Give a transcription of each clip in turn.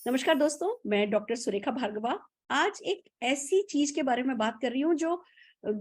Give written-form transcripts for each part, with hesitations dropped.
नमस्कार दोस्तों, मैं डॉक्टर सुरेखा भार्गवा। आज एक ऐसी चीज के बारे में बात कर रही हूँ जो अ,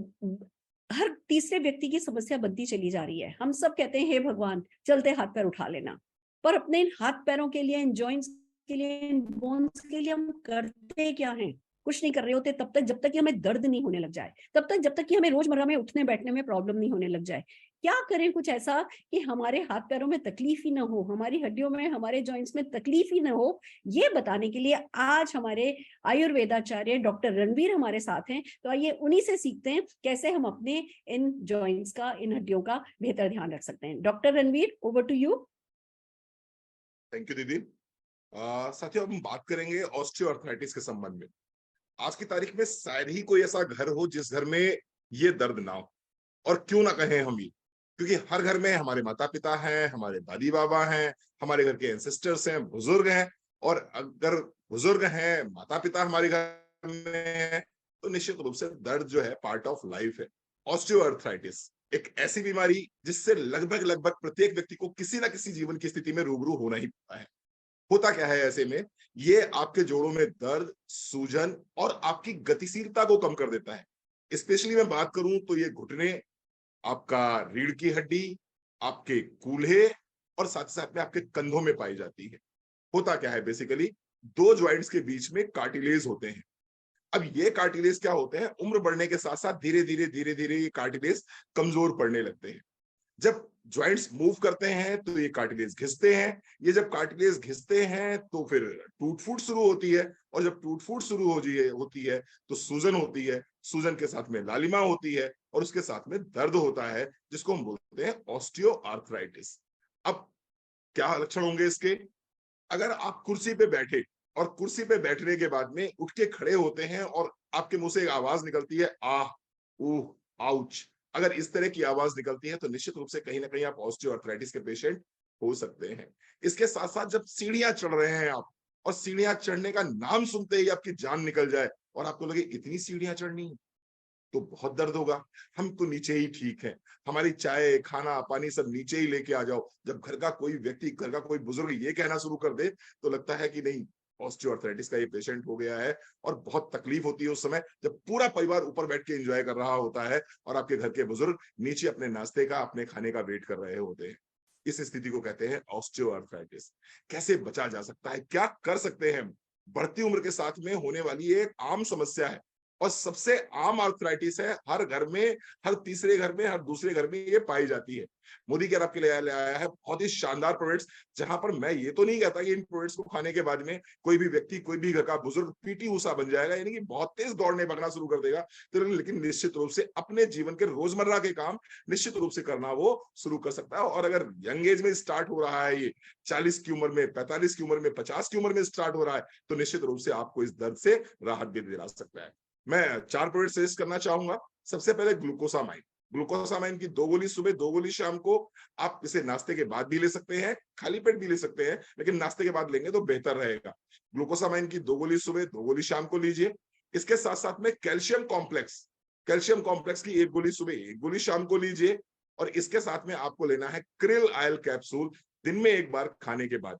हर तीसरे व्यक्ति की समस्या बनती चली जा रही है। हम सब कहते हैं, हे भगवान, चलते हाथ पैर उठा लेना। पर अपने इन हाथ पैरों के लिए, इन जॉइंट्स के लिए, इन बोन्स के लिए हम करते क्या हैं? कुछ नहीं कर रहे होते तब तक, जब तक कि हमें दर्द नहीं होने लग जाए। तब तक, जब तक कि हमें रोजमर्रा में उठने बैठने में प्रॉब्लम नहीं होने लग जाए। क्या करें कुछ ऐसा कि हमारे हाथ पैरों में तकलीफ ही ना हो, हमारी हड्डियों में, हमारे जॉइंट्स में तकलीफ ही ना हो। ये बताने के लिए आज हमारे आयुर्वेदाचार्य डॉक्टर रणवीर हमारे साथ हैं। तो आइए उन्हीं से सीखते हैं कैसे हम अपने इन जॉइंट्स का, इन हड्डियों का बेहतर ध्यान रख सकते हैं। Doctor Ranveer, over to you. Thank you दीदी। साथियों, हम बात करेंगे ऑस्टियोआर्थराइटिस के संबंध में। आज की तारीख में शायद ही कोई ऐसा घर हो जिस घर में ये दर्द ना हो। और क्यों ना कहें हम ये, क्योंकि हर घर में हमारे माता पिता हैं, हमारे दादी बाबा हैं, हमारे घर के एंसेस्टर्स हैं, बुजुर्ग हैं। और अगर बुजुर्ग हैं, माता पिता हमारे घर में हैं, तो निश्चित रूप से दर्द जो है पार्ट ऑफ लाइफ है। ऑस्टियोआर्थराइटिस एक ऐसी बीमारी जिससे लगभग लगभग प्रत्येक व्यक्ति को किसी ना किसी जीवन की स्थिति में रूबरू होना ही पड़ता है। होता क्या है ऐसे में, ये आपके जोड़ों में दर्द, सूजन और आपकी गतिशीलता को कम कर देता है। स्पेशली मैं बात करूं तो ये घुटने, आपका रीढ़ की हड्डी, आपके कूल्हे और साथ साथ में आपके कंधों में पाई जाती है। होता क्या है, बेसिकली दो जॉइंट्स के बीच में कार्टिलेज होते हैं। अब ये कार्टिलेज क्या होते हैं, उम्र बढ़ने के साथ साथ धीरे धीरे ये कार्टिलेज कमजोर पड़ने लगते हैं। जब जॉइंट्स मूव करते हैं तो ये कार्टिलेज घिसते हैं। ये जब कार्टिलेज घिसते हैं तो फिर टूट फूट शुरू होती है। और जब टूट फूट शुरू होती है तो सूजन होती है। सूजन के साथ में लालिमा होती है और उसके साथ में दर्द होता है, जिसको हम बोलते हैं ऑस्टियोआर्थराइटिस। अब क्या लक्षण होंगे इसके? अगर आप कुर्सी पे बैठे और कुर्सी पे बैठने के बाद में उठ के खड़े होते हैं और आपके मुंह से एक आवाज निकलती है, आह, ऊह, आउच। अगर इस तरह की आवाज निकलती है तो निश्चित रूप से कहीं ना कहीं आप ऑस्टियोआर्थराइटिस के पेशेंट हो सकते हैं। इसके साथ साथ जब सीढ़ियां चढ़ रहे हैं आप, और सीढ़ियां चढ़ने का नाम सुनते ही आपकी जान निकल जाए और आपको लगे इतनी सीढ़ियां चढ़नी है, तो बहुत दर्द होगा। हम तो नीचे ही ठीक है, हमारी चाय, खाना, पानी सब नीचे ही लेके आ जाओ। जब घर का कोई व्यक्ति, घर का कोई बुजुर्ग ये कहना शुरू कर दे तो लगता है कि नहीं, ऑस्टियोआर्थराइटिस का ये पेशेंट हो गया है। और बहुत तकलीफ होती है उस समय जब पूरा परिवार ऊपर बैठ के एंजॉय कर रहा होता है और आपके घर के बुजुर्ग नीचे अपने नाश्ते का, अपने खाने का वेट कर रहे होते हैं। इस स्थिति को कहते हैं ऑस्टियोआर्थराइटिस। कैसे बचा जा सकता है, क्या कर सकते हैं? बढ़ती उम्र के साथ में होने वाली ये एक आम समस्या है और सबसे आम आर्थराइटिस है। हर घर में, हर तीसरे घर में, हर दूसरे घर में ये पाई जाती है। मोदी केयर आपके लिए ले आया है बहुत ही शानदार प्रोडक्ट्स, जहां पर मैं ये तो नहीं कहता कि इन प्रोडक्ट्स को खाने के बाद में कोई भी व्यक्ति, कोई भी घर का बुजुर्ग पीटी ऊषा बन जाएगा, यानी कि बहुत तेज दौड़ने भागना शुरू कर देगा। तो लेकिन निश्चित रूप से अपने जीवन के रोजमर्रा के काम निश्चित रूप से करना वो शुरू कर सकता है। और अगर यंग एज में स्टार्ट हो रहा है ये, 40 की उम्र में, 45 की उम्र में, 50 की उम्र में स्टार्ट हो रहा है, तो निश्चित रूप से आपको इस दर्द से राहत भी दिला सकता है। मैं 4 प्रोडक्ट सजेस्ट करना चाहूंगा। सबसे पहले ग्लूकोसामाइन। ग्लूकोसामाइन की 2 गोली सुबह, 2 गोली शाम को। आप इसे नाश्ते के बाद भी ले सकते हैं, खाली पेट भी ले सकते हैं, लेकिन नाश्ते के बाद लेंगे तो बेहतर रहेगा। ग्लूकोसामाइन की 2 गोली सुबह, 2 गोली शाम को लीजिए। इसके साथ साथ में कैल्शियम कॉम्प्लेक्स, कैल्शियम कॉम्प्लेक्स की 1 गोली सुबह, 1 गोली शाम को लीजिए। और इसके साथ में आपको लेना है क्रिल आयल कैप्सूल, दिन में 1 बार खाने के बाद।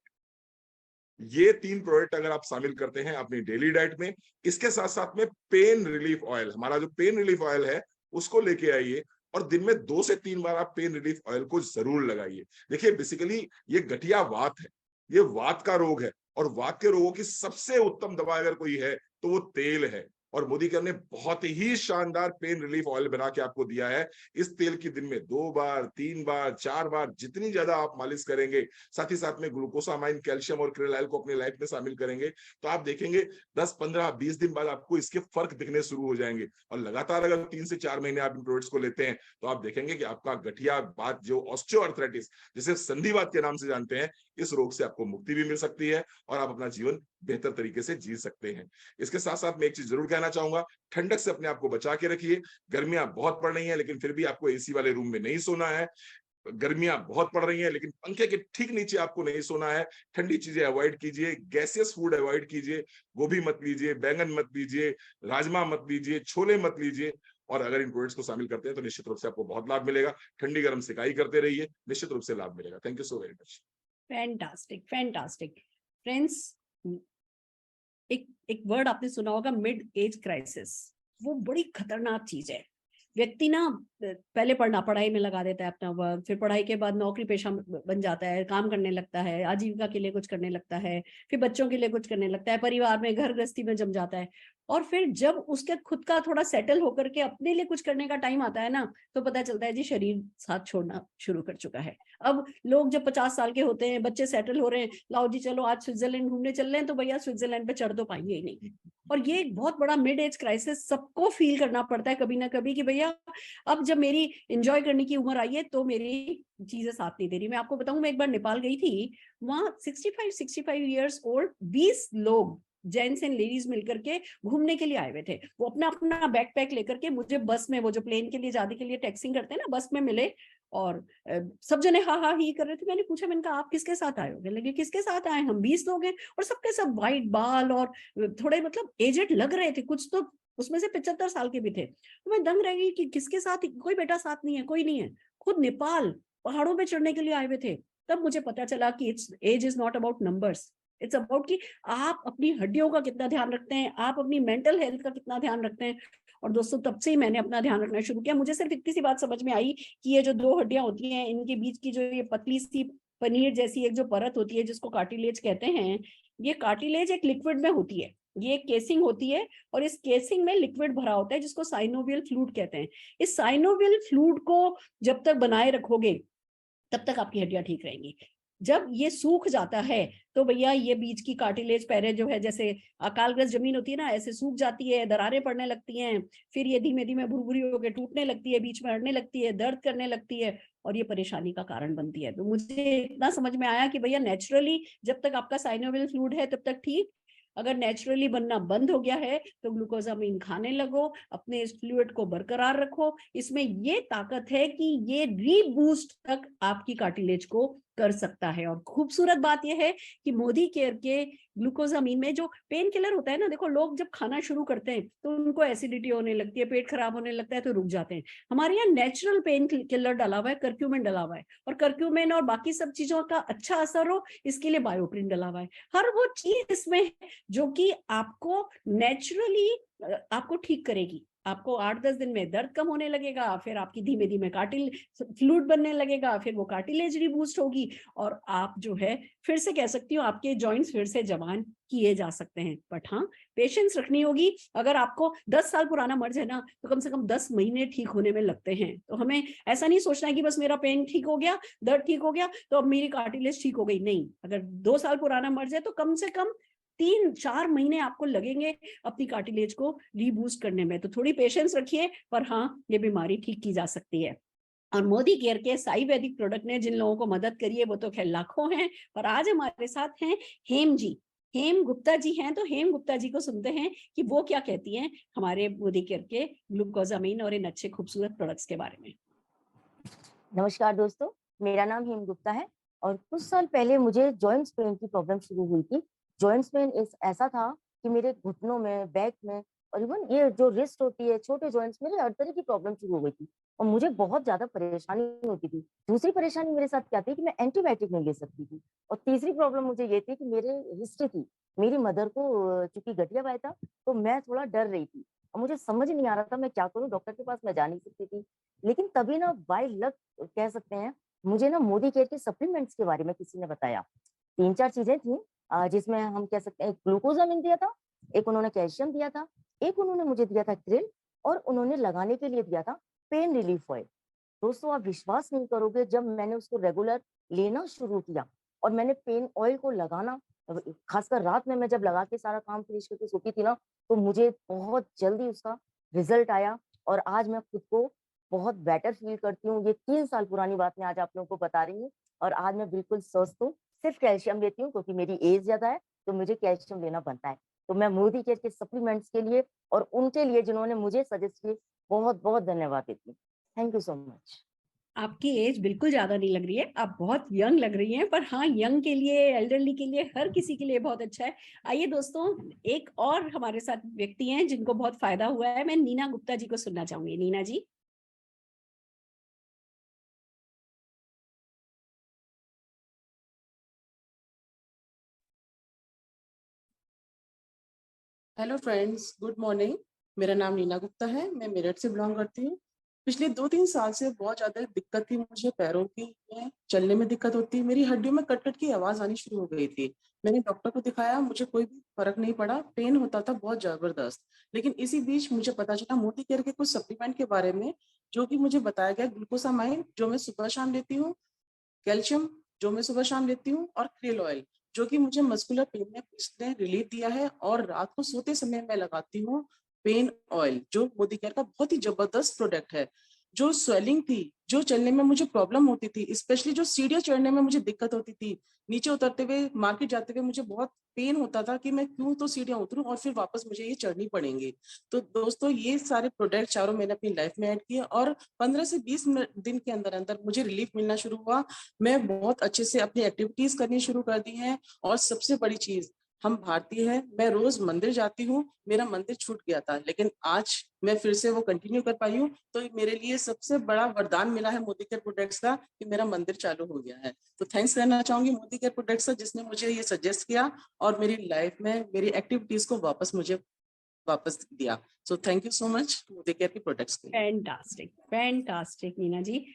ये 3 प्रोडक्ट अगर आप शामिल करते हैं अपनी डेली डाइट में, इसके साथ साथ में पेन रिलीफ ऑयल, हमारा जो पेन रिलीफ ऑयल है उसको लेके आइए। और दिन में 2 से 3 बार आप पेन रिलीफ ऑयल को जरूर लगाइए। देखिए, बेसिकली ये गठिया वात है, ये वात का रोग है। और वात के रोगों की सबसे उत्तम दवा अगर कोई है तो वो तेल है। और मोदी केयर ने बहुत ही शानदार पेन रिलीफ ऑयल बना के आपको दिया है। इस तेल की दिन में 2 बार, 3 बार, 4 बार, जितनी ज्यादा आप मालिश करेंगे, साथ ही साथ में ग्लूकोसामाइन, कैल्शियम और क्रिल ऑयल को अपनी लाइफ में शामिल करेंगे, तो आप देखेंगे 10, 15, 20 दिन बाद आपको इसके फर्क दिखने शुरू हो जाएंगे। और लगातार अगर 3 से 4 महीने आप इन प्रोडक्ट्स को लेते हैं तो आप देखेंगे कि आपका गठिया बात, जो ऑस्टियोआर्थराइटिस, जिसे संधिवात के नाम से जानते हैं, इस रोग से आपको मुक्ति भी मिल सकती है और आप अपना जीवन बेहतर तरीके से जी सकते हैं। इसके साथ साथ मैं एक चीज जरूर कहना चाहूंगा, ठंडक से अपने आप को बचा के रखिए। गर्मियां बहुत पड़ रही हैं लेकिन फिर भी आपको एसी वाले रूम में नहीं सोना है। गर्मियां बहुत पड़ रही हैं लेकिन पंखे के ठीक नीचे आपको नहीं सोना है। ठंडी चीजें अवॉइड कीजिए, गैसियस फूड अवॉइड कीजिए। गोभी मत लीजिए, बैंगन मत लीजिए, राजमा मत लीजिए, छोले मत लीजिए। और अगर इन प्रोडक्ट्स को शामिल करते हैं तो निश्चित रूप से आपको बहुत लाभ मिलेगा। ठंडी गर्म सिकाई करते रहिए, निश्चित रूप से लाभ मिलेगा। Thank you so very much. Fantastic, fantastic. Friends, एक एक वर्ड आपने सुना होगा, मिड एज क्राइसिस। वो बड़ी खतरनाक चीज है। व्यक्ति ना पहले पढ़ाई में लगा देता है अपना वक्त, फिर पढ़ाई के बाद नौकरी पेशा बन जाता है, काम करने लगता है, आजीविका के लिए कुछ करने लगता है, फिर बच्चों के लिए कुछ करने लगता है, परिवार में घर गृहस्थी में जम जाता है। और फिर जब उसके खुद का थोड़ा सेटल होकर के अपने लिए कुछ करने का टाइम आता है ना, तो पता चलता है जी शरीर साथ छोड़ना शुरू कर चुका है। अब लोग जब 50 साल के होते हैं, बच्चे सेटल हो रहे हैं, लाओ जी चलो आज स्विट्जरलैंड घूमने चल रहे हैं, तो भैया स्विट्जरलैंड पे चढ़ तो पाएंगे ही नहीं। और ये एक बहुत बड़ा मिड एज क्राइसिस सबको फील करना पड़ता है कभी ना कभी, कि भैया अब जब मेरी एंजॉय करने की उम्र आई है तो मेरी चीजें साथ नहीं दे रही। मैं आपको बताऊं, मैं एक बार नेपाल गई थी, वहां 65 ईयर्स ओल्ड 20 लोग जेंट्स एंड लेडीज मिलकर के घूमने के लिए आए हुए थे। वो अपना अपना बैकपैक लेकर के मुझे बस में, वो जो प्लेन के लिए जाने के लिए टैक्सिंग करते हैं ना, बस में मिले। और सब जने हा हा ही कर रहे थे। मैंने पूछा, मैंने कहा आप किसके साथ आए हो? लगे किसके साथ आए? हम 20 लोग हैं। और सबके सब वाइट बाल और थोड़े मतलब एजेड लग रहे थे, कुछ तो उसमें से 75 साल के भी थे। तो मैं दंग रह गई कि किसके साथ, कोई बेटा साथ नहीं है, कोई नहीं है। खुद नेपाल पहाड़ों पे चढ़ने के लिए आए हुए थे। तब मुझे पता चला कि it's age is not about numbers, it's about कि आप अपनी हड्डियों का कितना ध्यान रखते हैं, आप अपनी मेंटल हेल्थ का कितना ध्यान रखते हैं। और दोस्तों तब से ही मैंने अपना ध्यान रखना शुरू किया। मुझे सिर्फ इतनी सी बात समझ में आई कि ये जो दो हड्डियां होती हैं, इनके बीच की जो ये पतली सी पनीर जैसी एक जो परत होती है जिसको कार्टिलेज कहते हैं, ये कार्टिलेज एक लिक्विड में होती है। ये एक केसिंग होती है और इस केसिंग में लिक्विड भरा होता है जिसको साइनोवियल फ्लूइड कहते हैं। इस साइनोवियल फ्लूइड को जब तक बनाए रखोगे तब तक आपकी हड्डियां ठीक रहेंगी। जब ये सूख जाता है तो भैया ये बीच की कार्टिलेज पैरे जो है, जैसे अकालग्रस्त जमीन होती है ना, ऐसे सूख जाती है, दरारें पड़ने लगती हैं। फिर ये धीमे धीमे भुरभुरी होकर टूटने लगती है, बीच में अड़ने लगती है, दर्द करने लगती है और ये परेशानी का कारण बनती है। तो मुझे इतना समझ में आया कि भैया नेचुरली जब तक आपका साइनोवियल फ्लूइड है तब तक ठीक, अगर नेचुरली बनना बंद हो गया है तो ग्लूकोजामिन खाने लगो, अपने इस फ्लूइड को बरकरार रखो। इसमें ये ताकत है कि ये रीबूस्ट तक आपकी कार्टिलेज को कर सकता है। और खूबसूरत बात यह है कि मोदी केयर के ग्लूकोजामिन में जो पेन किलर होता है ना, देखो लोग जब खाना शुरू करते हैं तो उनको एसिडिटी होने लगती है, पेट खराब होने लगता है तो रुक जाते हैं। हमारे यहाँ नेचुरल पेन किलर डाला हुआ है, कर्क्यूमिन डाला हुआ है, और कर्क्यूमिन और बाकी सब चीजों का अच्छा असर हो इसके लिए बायोप्रिन डाला हुआ है। हर वो चीज इसमें है जो कि आपको नेचुरली आपको ठीक करेगी। आपको 8-10 दिन में दर्द कम होने लगेगा, फिर आपकी धीमे धीमे कार्टिल फ्लूइड बनने लगेगा, फिर वो कार्टिलेज रीबूस्ट होगी और आप जो है फिर से कह सकती हूँ आपके जॉइंट्स फिर से जवान किए जा सकते हैं। बट हाँ, पेशेंस रखनी होगी। अगर आपको 10 साल पुराना मर्ज है ना, तो कम से कम 10 महीने ठीक होने में लगते हैं। तो हमें ऐसा नहीं सोचना है कि बस मेरा पेन ठीक हो गया, दर्द ठीक हो गया तो अब मेरी कार्टिलेज ठीक हो गई। नहीं, अगर 2 साल पुराना मर्ज है तो कम से कम 3-4 महीने आपको लगेंगे अपनी कार्टिलेज को रीबूस्ट करने में। तो थोड़ी पेशेंस रखिए, पर हाँ ये बीमारी ठीक की जा सकती है। और मोदी केयर के साई वैदिक प्रोडक्ट ने जिन लोगों को मदद करी है वो तो खैर लाखों हैं। और आज हमारे साथ हैं हेम जी, हेम गुप्ता जी हैं। तो हेम गुप्ता जी को सुनते हैं कि वो क्या कहती हैं हमारे मोदी केयर के ग्लूकोजामिन और इन अच्छे खूबसूरत प्रोडक्ट्स के बारे में। नमस्कार दोस्तों, मेरा नाम हेम गुप्ता है और कुछ साल पहले मुझे जॉइंट्स पेन की प्रॉब्लम शुरू हुई थी। जॉइंट्स पेन ऐसा था कि मेरे घुटनों में, बैक में और इवन ये जो रिस्ट होती है, छोटे जॉइंट्स, मेरे हर तरह की प्रॉब्लम शुरू हो गई थी और मुझे बहुत ज्यादा परेशानी होती थी। दूसरी परेशानी मेरे साथ क्या थी कि मैं एंटीबायोटिक नहीं ले सकती थी। और तीसरी प्रॉब्लम मुझे ये थी कि मेरे हिस्ट्री थी, मेरी मदर को चूंकि गठिया पाया था तो मैं थोड़ा डर रही थी और मुझे समझ नहीं आ रहा था मैं क्या करूं। डॉक्टर के पास मैं जा नहीं सकती थी। लेकिन तभी ना बाय लक कह सकते हैं, मुझे ना मोदी केयर के सप्लीमेंट्स के बारे में किसी ने बताया। 3-4 चीजें थी जिसमें हम कह सकते हैं, एक ग्लूकोजामिन दिया था, एक उन्होंने कैल्शियम दिया था, एक उन्होंने मुझे दिया था क्रिल और उन्होंने लगाने के लिए दिया था पेन रिलीफ ऑयल। दोस्तों आप विश्वास नहीं करोगे, जब मैंने उसको रेगुलर लेना शुरू किया और मैंने पेन ऑयल को लगाना, खासकर रात में मैं जब लगा के सारा काम फिनिश करके सोती थी ना, तो मुझे बहुत जल्दी उसका रिजल्ट आया और आज मैं खुद को बहुत बेटर फील करती हूँ। ये 3 साल पुरानी बात मैं आज आप लोगों को बता रही हूँ और आज मैं बिल्कुल स्वस्थ हूँ। सिर्फ कैल्शियम लेती हूँ क्योंकि मेरी एज ज्यादा है तो मुझे कैल्शियम लेना बनता है। तो मैं मोदी केयर के सप्लीमेंट्स के लिए और उनके लिए जिन्होंने मुझे सजेस्ट किए, बहुत बहुत धन्यवाद देती हूँ। Thank you so much. आपकी एज बिल्कुल ज्यादा नहीं लग रही है, आप बहुत यंग लग रही हैं। पर हाँ, यंग के लिए, एल्डरली के लिए, हर किसी के लिए बहुत अच्छा है। आइए दोस्तों, एक और हमारे साथ व्यक्ति हैं जिनको बहुत फायदा हुआ है। मैं नीना गुप्ता जी को सुनना चाहूंगी। Neena ji. Hello friends, good morning. मेरा नाम नीना गुप्ता है, मैं मेरठ से बिलोंग करती हूँ। पिछले 2-3 साल से बहुत ज़्यादा दिक्कत थी मुझे पैरों की, में चलने में दिक्कत होती, मेरी हड्डियों में कट-कट की आवाज़ आनी शुरू हो गई थी। मैंने डॉक्टर को दिखाया, मुझे कोई भी फ़र्क नहीं पड़ा, पेन होता था बहुत ज़बरदस्त। लेकिन इसी बीच मुझे पता चला मोदी केयर के कुछ सप्लीमेंट के बारे में, जो कि मुझे बताया गया ग्लूकोसामाइन जो मैं सुबह-शाम लेती हूँ, कैल्शियम जो मैं सुबह-शाम लेती हूँ और krill ऑयल जो कि मुझे मस्कुलर पेन में इसने रिलीफ दिया है और रात को सोते समय मैं लगाती हूँ पेन ऑयल जो मोदी केयर का बहुत ही जबरदस्त प्रोडक्ट है। जो स्वेलिंग थी, जो चलने में मुझे प्रॉब्लम होती थी, स्पेशली जो सीढ़ियाँ चढ़ने में मुझे दिक्कत होती थी, नीचे उतरते हुए, मार्केट जाते हुए मुझे बहुत पेन होता था कि मैं क्यों तो सीढ़ियाँ उतरूँ और फिर वापस मुझे ये चढ़नी पड़ेंगी। तो दोस्तों ये सारे प्रोडक्ट चारों मैंने अपनी लाइफ में ऐड किए और 15 से 20 दिन के अंदर-अंदर मुझे रिलीफ मिलना शुरू हुआ। मैं बहुत अच्छे से अपनी एक्टिविटीज करनी शुरू कर दी हैं और सबसे बड़ी चीज हम भारतीय हैं, मैं रोज मंदिर जाती हूँ, मेरा मंदिर छूट गया था लेकिन आज मैं फिर से वो कंटिन्यू कर पाई हूँ, तो मेरे लिए सबसे बड़ा वरदान मिला है मोदी केयर प्रोडक्ट्स का कि मेरा मंदिर चालू हो गया है। तो थैंक्स करना चाहूंगी मोदी केयर प्रोडक्ट्स का जिसने मुझे ये सजेस्ट किया और मेरी लाइफ में मेरी एक्टिविटीज को मुझे वापस दिया। So thank you so much Modi care के प्रोडक्ट्स के लिए। फैंटास्टिक, फैंटास्टिक नीना जी।